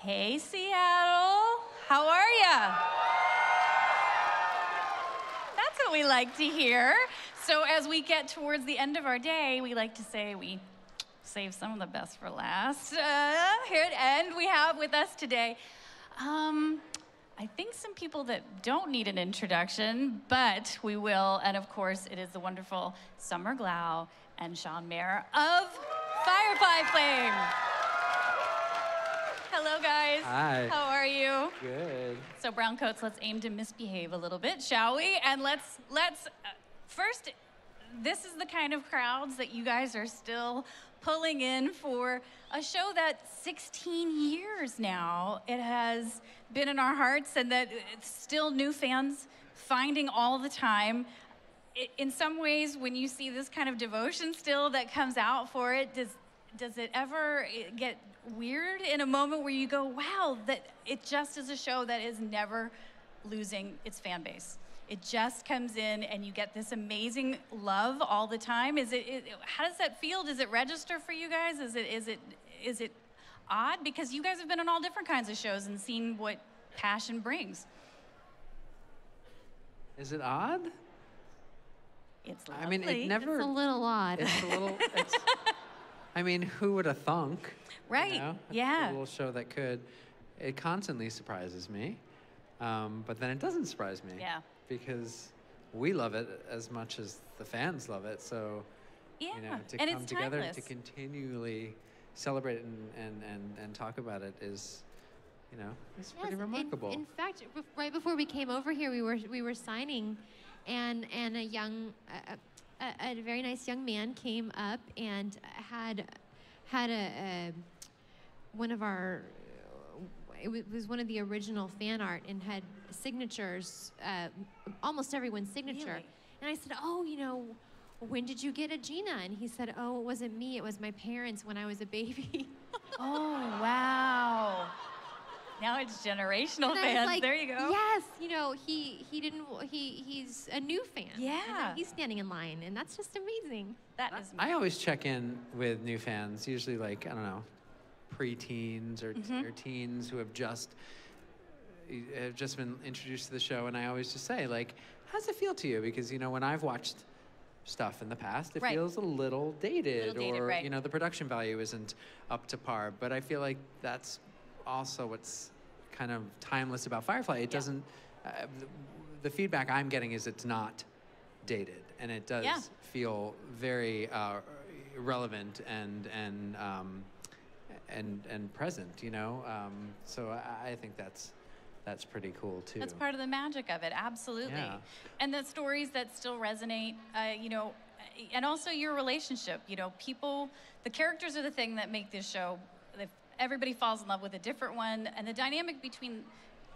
Hey, Seattle. How are ya? That's what we like to hear. So as we get towards the end of our day, we like to say we save some of the best for last. Here at end, we have with us today, I think some people that don't need an introduction, but we will. And of course, it is the wonderful Summer-Glau and Sean Mayer of SyFy Flame. Hello, guys. Hi. How are you? Good. So brown coats, let's aim to misbehave a little bit, shall we? And let's first, this is the kind of crowds that you guys are still pulling in for a show that 16 years now it has been in our hearts, and that it's still new fans finding all the time. In some ways, when you see this kind of devotion still that comes out for it, does it ever get weird in a moment where you go, wow, that it just is a show that is never losing its fan base? It just comes in and you get this amazing love all the time. How does that feel? Does it register for you guys? Is it odd? Because you guys have been on all different kinds of shows and seen what passion brings. Is it odd? It's lovely. I mean, it never. It's a little odd. It's a little. I mean, who would have thunk? Right. You know? Yeah. A little show that could. It constantly surprises me, but then it doesn't surprise me. Yeah. Because we love it as much as the fans love it. So, Yeah. you know, to And come it's together timeless. to continually celebrate it and talk about it is, you know, it's pretty remarkable. In fact, right before we came over here, we were signing, and a very nice young man came up and had one of our. It was one of the original fan art and had signatures, almost everyone's signature. Really? And I said, oh, you know, when did you get a Gina? And he said, oh, it wasn't me, it was my parents when I was a baby. Oh, wow. Now it's generational And I was fans. like, There you go. Yes, you know, he's a new fan. And Yeah. now he's standing in line, and that's just amazing. That is I always check in with new fans, usually like, I don't know, pre-teens or teens who have just been introduced to the show, and I always just say, like, how does it feel to you? Because, you know, when I've watched stuff in the past, it Right. feels a little dated, or right. you know, the production value isn't up to par. But I feel like that's also what's kind of timeless about Firefly. It doesn't. The feedback I'm getting is it's not dated, and it does feel very relevant and present, you know. So I think that's pretty cool too. That's part of the magic of it, absolutely. Yeah. And the stories that still resonate, you know, and also your relationship. You know, the characters are the thing that make this show. Everybody falls in love with a different one, and the dynamic between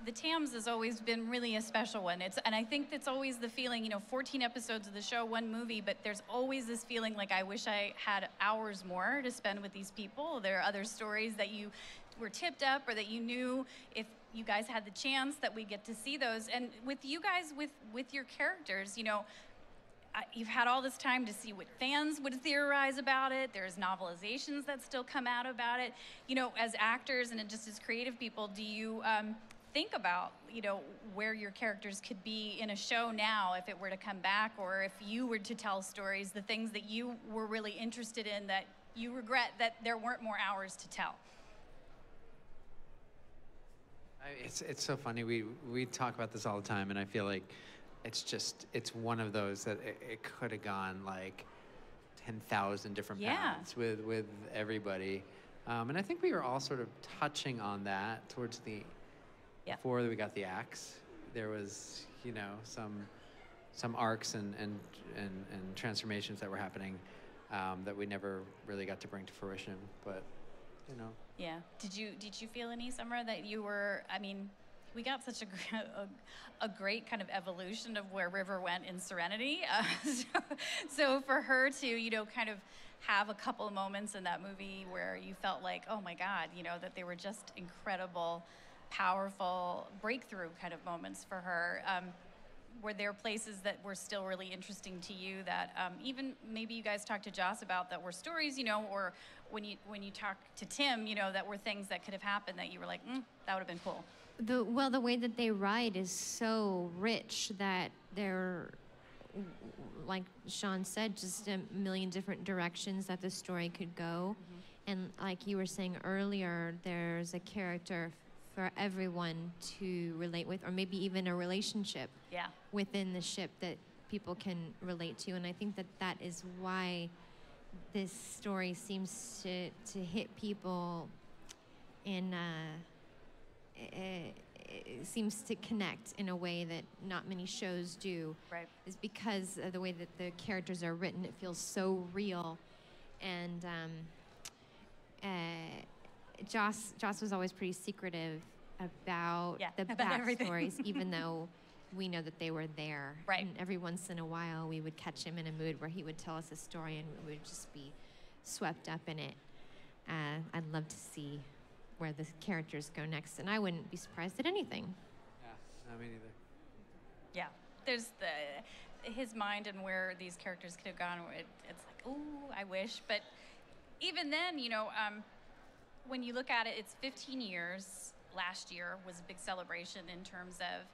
the Tams has always been really a special one. And I think that's always the feeling, you know, 14 episodes of the show, one movie, but there's always this feeling like I wish I had hours more to spend with these people. There are other stories that you were tipped up, or that you knew if you guys had the chance that we get to see those. And with you guys, with your characters, you know, you've had all this time to see what fans would theorize about it. There's novelizations that still come out about it. You know, as actors and just as creative people, do you think about, you know, where your characters could be in a show now if it were to come back, or if you were to tell stories, the things that you were really interested in that you regret that there weren't more hours to tell? It's so funny. We talk about this all the time, and I feel like it's one of those that it could have gone like 10,000 different paths with everybody. And I think we were all sort of touching on that towards the before we got the axe. There was, you know, some arcs and transformations that were happening that we never really got to bring to fruition. But, you know. Yeah. Did you feel any, Summer, that you were? I mean, we got such a great kind of evolution of where River went in Serenity. So for her to, you know, kind of have a couple of moments in that movie where you felt like, oh my God, you know, that they were just incredible, powerful breakthrough kind of moments for her. were there places that were still really interesting to you that even maybe you guys talked to Joss about that were stories, or when you talk to Tim, that were things that could have happened that you were like, that would have been cool. The way that they write is so rich that they're, like Sean said, just a million different directions that the story could go. And like you were saying earlier, there's a character for everyone to relate with, or maybe even a relationship within the ship that people can relate to. And I think that is why this story seems to hit people in it seems to connect in a way that not many shows do. Right. Is because of the way that the characters are written. It feels so real. And Joss was always pretty secretive about the backstories, even though we know that they were there. Right. And every once in a while, we would catch him in a mood where he would tell us a story, and we would just be swept up in it. I'd love to see where the characters go next, and I wouldn't be surprised at anything. Yeah, no, me neither. Yeah, there's his mind and where these characters could have gone. It's like, ooh, I wish. But even then, when you look at it, it's 15 years. Last year was a big celebration in terms of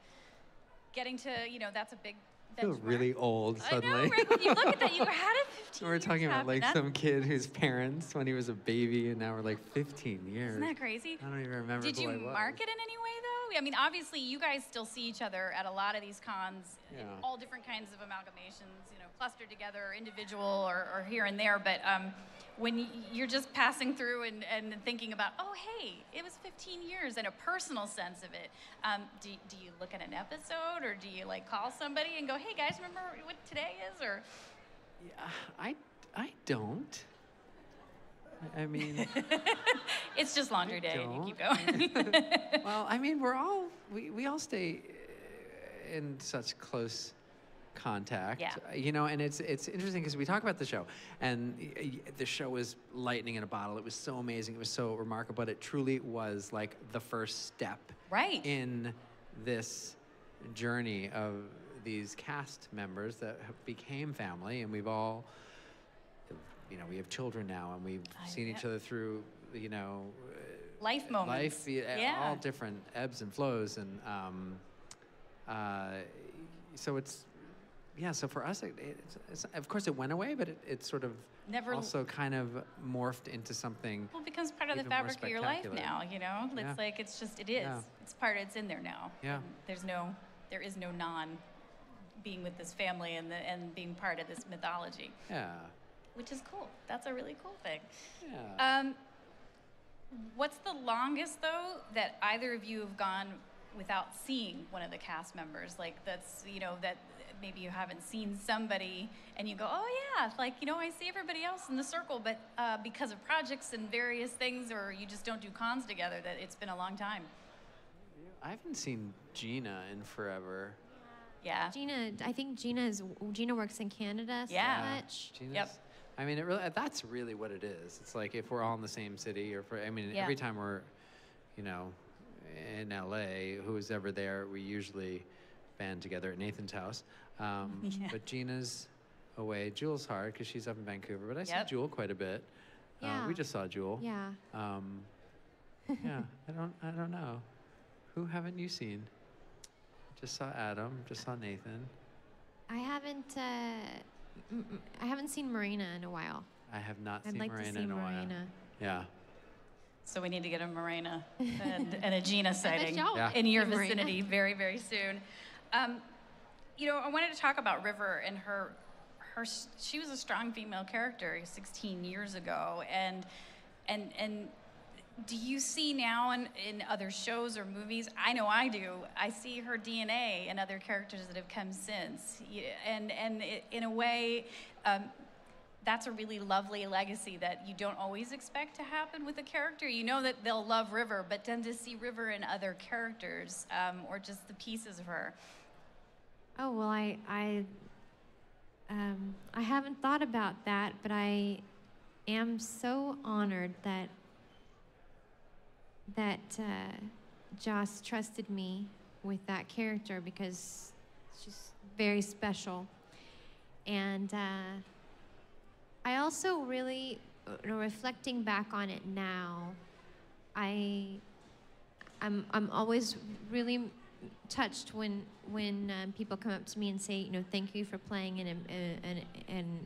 getting to, that's a big I feel really old suddenly. I know, right? When you look at that, you had it 15 We're talking years about like happen. some kid whose parents when he was a baby, and now we're like 15 years. Isn't that crazy? I don't even remember Did who you I was. mark it in any way, though? I mean, obviously, you guys still see each other at a lot of these cons, all different kinds of amalgamations, clustered together, individual or here and there. But when you're just passing through and thinking about, oh, hey, it was 15 years, and a personal sense of it, do you look at an episode, or do you like call somebody and go, hey, guys, remember what today is? Or Yeah, I don't. I mean, it's just laundry day, and you keep going. well, I mean, we all stay in such close contact, and it's interesting because we talk about the show, and the show was lightning in a bottle. It was so amazing. It was so remarkable. But it truly was like the first step in this journey of these cast members that became family, and we've all, we have children now, and we've seen each other through, life moments. All different ebbs and flows, and so it's. Yeah, so for us, it's of course it went away, but it sort of also kind of morphed into something. Well, it becomes part of the fabric of your life now, It's like, it's just, it is. Yeah. It's in there now. Yeah. There is no being with this family and being part of this mythology. Yeah. Which is cool. That's a really cool thing. Yeah. What's the longest, though, that either of you have gone without seeing one of the cast members? Like, that's, that maybe you haven't seen somebody and you go, oh yeah, like, I see everybody else in the circle, but because of projects and various things, or you just don't do cons together, that it's been a long time. I haven't seen Gina in forever. Yeah. I think Gina works in Canada so much. I mean, that's really what it is. It's like if we're all in the same city, or every time we're, in LA, who's ever there, we usually band together at Nathan's house. But Gina's away. Jewel's hard because she's up in Vancouver, but I see Jewel quite a bit. We just saw Jewel. Yeah. Yeah. I don't know. Who haven't you seen? Just saw Adam. Just saw Nathan. I haven't seen Marina in a while. I have not I'd seen like Marina to see in a while. Marina. Yeah. So we need to get a Marina and a Gina sighting Yeah. in your Marina. vicinity very, very soon. I wanted to talk about River and her. She was a strong female character 16 years ago, and do you see now in other shows or movies? I know I do. I see her DNA in other characters that have come since, and in a way, that's a really lovely legacy that you don't always expect to happen with a character. You know that they'll love River, but then to see River in other characters, or just the pieces of her. Oh, well, I haven't thought about that, but I am so honored that Joss trusted me with that character, because She's very special. And I also really, reflecting back on it now, I'm always really touched when people come up to me and say, thank you for playing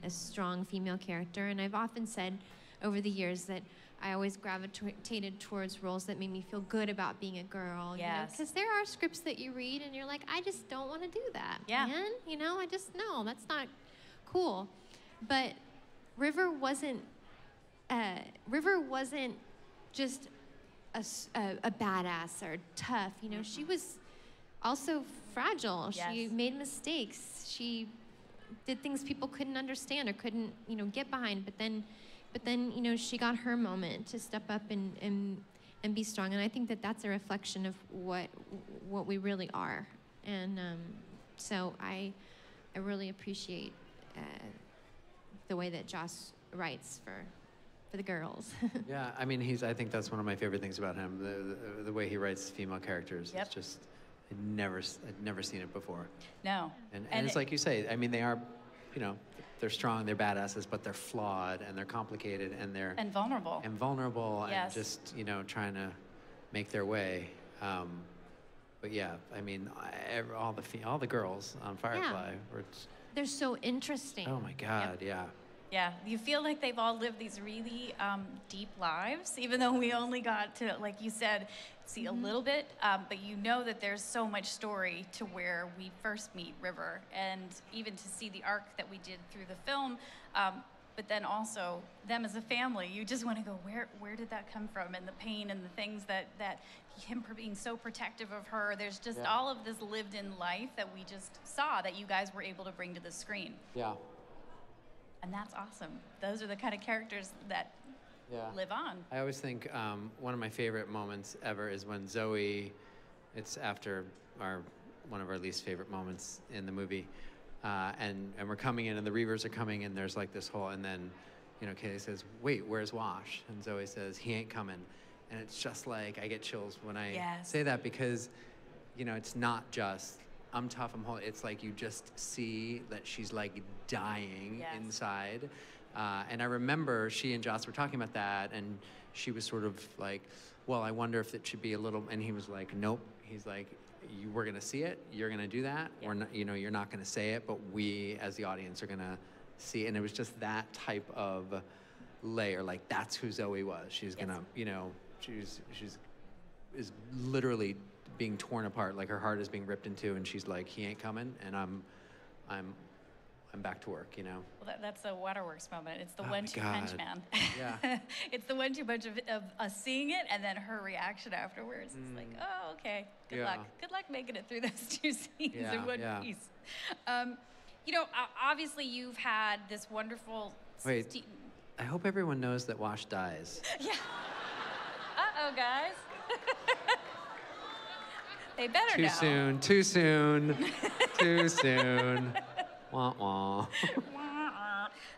a strong female character. And I've often said over the years that I always gravitated towards roles that made me feel good about being a girl. Yes. Because there are scripts that you read and you're like, I just don't want to do that. Yeah. Man. I just, no, that's not cool. But River wasn't just a badass or tough. She was also fragile. Yes. She made mistakes. She did things people couldn't understand or couldn't, get behind. But then, she got her moment to step up and be strong. And I think that that's a reflection of what we really are. And so I really appreciate the way that Joss writes for the girls. Yeah, I mean, I think that's one of my favorite things about him. The way he writes female characters. Yep. It's just, I'd never seen it before. No. And it's like you say, I mean, they are, they're strong, they're badasses, but they're flawed and they're complicated and they're vulnerable. and Yes. just, trying to make their way. But yeah, I mean, all the girls on Firefly were. They're so interesting. Oh my God, yeah. Yeah, you feel like they've all lived these really deep lives, even though we only got to, like you said, see a little bit, but you know that there's so much story to where we first meet River, and even to see the arc that we did through the film, but then also them as a family, you just want to go, where did that come from? And the pain and the things that him being so protective of her, there's just all of this lived in life that we just saw that you guys were able to bring to the screen. Yeah. And that's awesome. Those are the kind of characters that live on. I always think one of my favorite moments ever is when Zoe, it's after one of our least favorite moments in the movie, and we're coming in and the Reavers are coming and there's like this whole, and then, Kaylee says, wait, where's Wash? And Zoe says, he ain't coming. And it's just like, I get chills when I say that because, it's not just, I'm tough, I'm holy. It's like you just see that she's like dying inside. And I remember she and Joss were talking about that, and she was sort of like, well, I wonder if it should be a little, and he was like, nope. He's like, we're gonna see it, you're gonna do that. We're not, you're not gonna say it, but we as the audience are gonna see it. And it was just that type of layer, like that's who Zoe was. She's gonna, she's is literally being torn apart, like her heart is being ripped in two, and she's like, he ain't coming, and I'm back to work, Well, that's a Waterworks moment. It's the Oh one-two my punch, God. man. Yeah. It's the one-two punch of us seeing it and then her reaction afterwards. It's like, oh, okay, good luck. Good luck making it through those two scenes in one piece. Obviously you've had this wonderful... Wait, I hope everyone knows that Wash dies. Yeah. Uh-oh, guys. They better know. Too soon. Too soon. Wah, wah.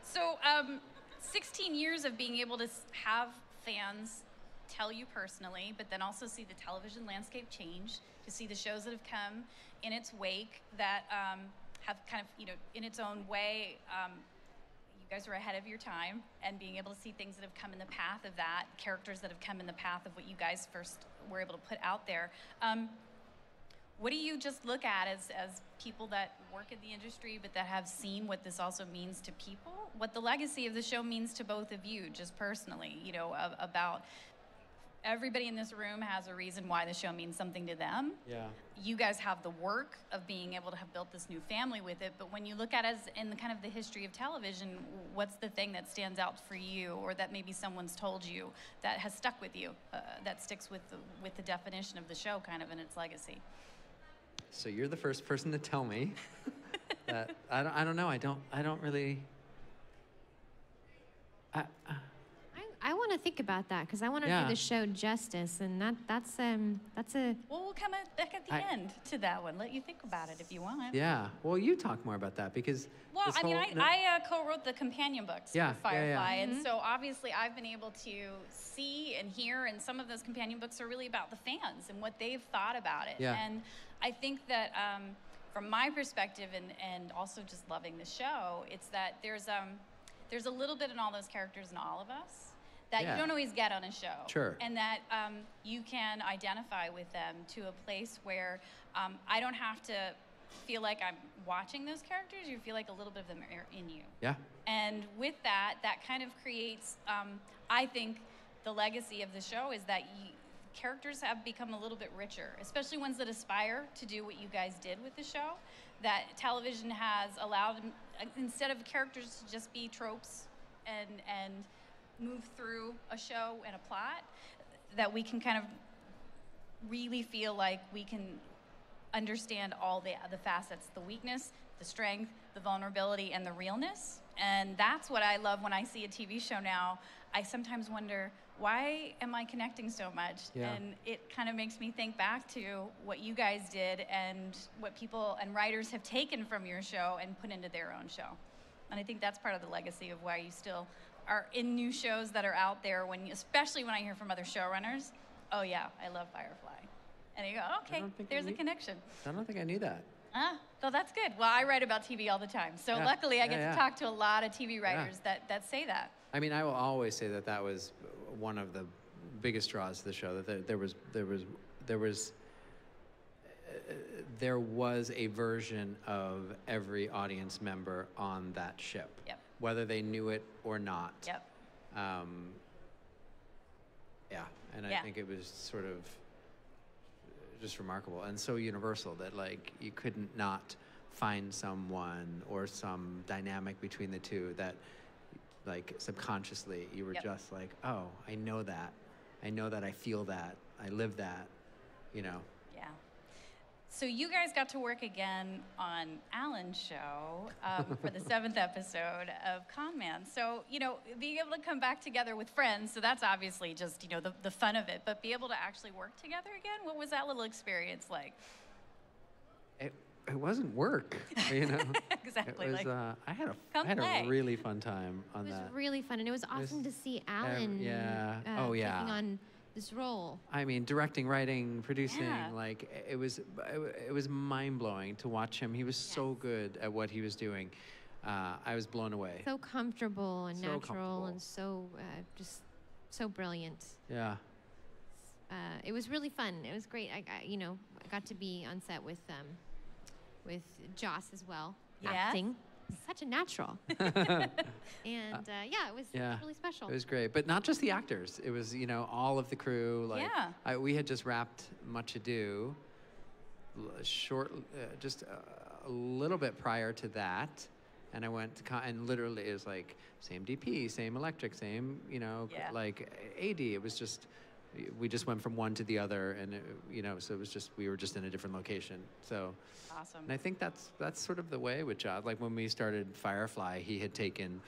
So, 16 years of being able to have fans tell you personally, but then also see the television landscape change, to see the shows that have come in its wake that have kind of, in its own way, you guys were ahead of your time, and being able to see things that have come in the path of that, characters that have come in the path of what you guys first were able to put out there. What do you just look at as people that work in the industry but that have seen what this also means to people? What the legacy of the show means to both of you, just personally, about everybody in this room has a reason why the show means something to them. Yeah. You guys have the work of being able to have built this new family with it, but when you look at it as in the kind of the history of television, what's the thing that stands out for you, or that maybe someone's told you that has stuck with you, that sticks with the definition of the show kind of in its legacy? So you're the first person to tell me that. I don't know. I don't really. I want to think about that because I want to do the show justice, and that's a. Well, we'll come back at the end to that one. Let you think about it if you want. Yeah. Well, you talk more about that because. Well, I mean, I co-wrote the companion books for Firefly, and so obviously I've been able to see and hear, and some of those companion books are really about the fans and what they've thought about it. Yeah. And I think that from my perspective, and also just loving the show, it's that there's a little bit in all those characters in all of us that you don't always get on a show. Sure. And that you can identify with them to a place where I don't have to feel like I'm watching those characters. You feel like a little bit of them are in you. Yeah. And with that, that kind of creates, I think, the legacy of the show is that characters have become a little bit richer, especially ones that aspire to do what you guys did with the show. That television has allowed, instead of characters to just be tropes and move through a show and a plot, that we can kind of really feel like we can understand all the facets, the weakness, the strength, the vulnerability, and the realness. And that's what I love when I see a TV show now. I sometimes wonder, why am I connecting so much? Yeah. And it kind of makes me think back to what you guys did and what people and writers have taken from your show and put into their own show. And I think that's part of the legacy of why you still are in new shows that are out there, especially when I hear from other showrunners, oh yeah, I love Firefly. And you go, okay, there's a connection. I don't think I knew that. Well, that's good. Well, I write about TV all the time. So luckily I get to talk to a lot of TV writers that say that. I mean, I will always say that that was one of the biggest draws to the show, that there was a version of every audience member on that ship, whether they knew it or not. And I think it was sort of just remarkable and so universal that like you couldn't not find someone or some dynamic between the two that like subconsciously you were just like, oh, I know that, I feel that, I live that, you know. Yeah. So you guys got to work again on Alan's show for the 7th episode of Con Man. So, you know, being able to come back together with friends, so that's obviously just, you know, the fun of it, but be able to actually work together again, what was that little experience like? It wasn't work, you know. Exactly. It was, I had a really fun time on that. It was really fun, and it was awesome to see Alan taking on this role. I mean, directing, writing, producing, like it was mind-blowing to watch him. He was so good at what he was doing. I was blown away. So comfortable and natural and so just so brilliant. Yeah. It was really fun. It was great. I got to be on set with Joss as well, acting. Such a natural. And it was really special. It was great, but not just the actors. It was, you know, all of the crew. Like, we had just wrapped Much Ado, just a little bit prior to that, and I went to and literally it was like same DP, same electric, same, you know, like AD. It was just. We just went from one to the other, and you know, so it was just we were just in a different location. So awesome. And I think that's sort of the way with Josh. Like when we started Firefly, he had taken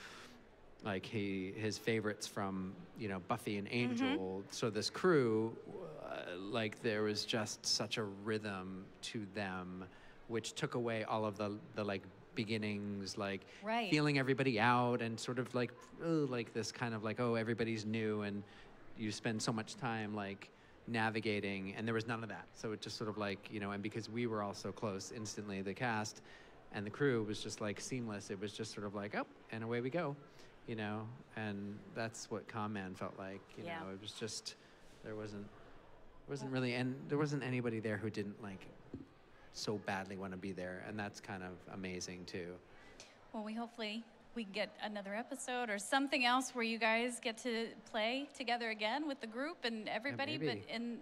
like his favorites from, you know, Buffy and Angel. So this crew, like there was just such a rhythm to them, which took away all of the like beginnings, like feeling everybody out, and sort of like this kind of like, oh, everybody's new, and you spend so much time like navigating, and there was none of that. So it just sort of like, you know, and because we were all so close instantly, the cast and the crew was just like seamless. It was just sort of like, oh, and away we go, you know, and that's what Con Man felt like, you know. It was just, there wasn't really, and there wasn't anybody there who didn't like so badly want to be there, and that's kind of amazing too. Well, we can get another episode or something else where you guys get to play together again with the group and everybody. And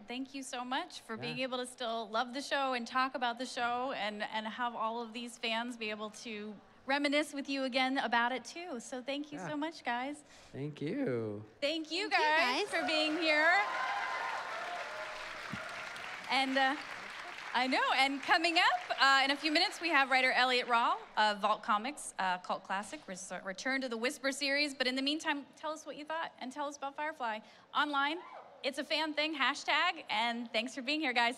thank you so much for being able to still love the show and talk about the show and have all of these fans be able to reminisce with you again about it too. So thank you so much, guys. Thank you. Thank you guys for being here. And I know, and coming up in a few minutes, we have writer Elliot Rahl of Vault Comics, cult classic, return to the Whisper series. But in the meantime, tell us what you thought and tell us about Firefly. Online, it's a fan thing, #, and thanks for being here, guys.